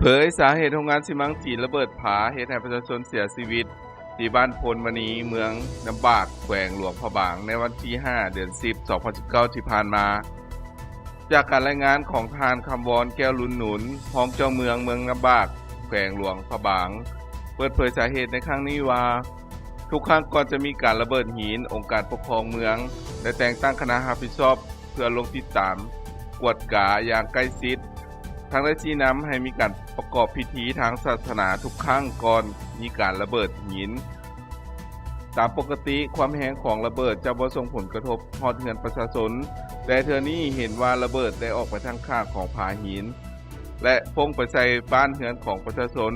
เผยสาเหตุโรงงานซีเมนต์จีนระเบิดผาเหตุให้ประชาชนเสียชีวิตที่บ้านพลมณีเมืองน้ำบากแขวงหลวงพระบางในวันที่ 5 เดือน 10 2019 ที่ผ่านมา จากการรายงานของทานคำวอนแก้วลุนหนุนรองเจ้าเมืองน้ำบากแขวงหลวงพระบางเปิดเผยสาเหตุในครั้งนี้ว่าทุกครั้งก่อนจะมีการระเบิดหินองค์การปกครองเมืองได้แต่งตั้งคณะรับผิดชอบเพื่อลงติดตามกวดกาอย่างใกล้ชิดทั้งได้ชี้นำให้มีการประกอบพิธีทางศาสนาทุกครั้งก่อนมีการระเบิดหินตามปกติความแรงของระเบิดจะบ่ส่งผลกระทบฮอดเรือนประชาชนแต่เทื่อนี้เห็นว่าระเบิดได้ออกไปทางข้างของผาหินและพุ่งไปใส่บ้านเรือนของประชาชน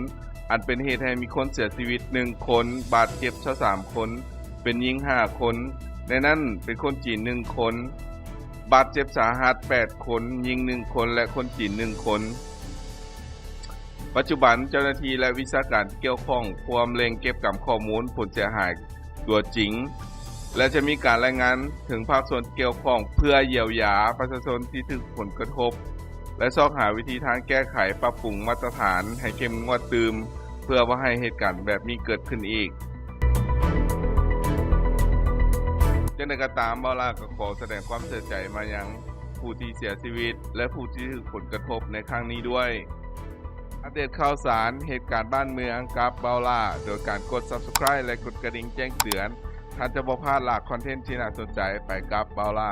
อันเป็นเหตุให้มีคนเสียชีวิต1คนบาดเจ็บ23คนเป็นหญิง5คนในนั้นเป็นคนจีน1คนบาดเจ็บสาหัส8คนหญิง1คนและคนจีน1คนปัจจุบันเจ้าหน้าที่และวิชาการที่เกี่ยวข้องความเร่งเก็บข้อมูลผลเสียหายตัวจริงและจะมีการรายงานถึงภาคส่วนเกี่ยวข้องเพื่อเยียวยาประชาชนที่ถูกผลกระทบและซอกหาวิธีทางแก้ไขปรับปรุงมาตรฐานให้เข้มงวดตืมเพื่อบ่ให้เหตุการณ์แบบนี้เกิดขึ้นอีกจังใดก็ตามบ่ล่ะก็ขอแสดงความเสียใจมายังผู้ที่เสียชีวิตและผู้ที่ถูกผลกระทบในครั้งนี้ด้วยอัปเดตข่าวสารเหตุการณ์บ้านเมืองกับเบาล่าโดยการกด Subscribe และกดกระดิ่งแจ้งเตือนท่านจะบ่พลาดหลากคอนเทนต์ที่น่าสนใจไปกับเบาล่า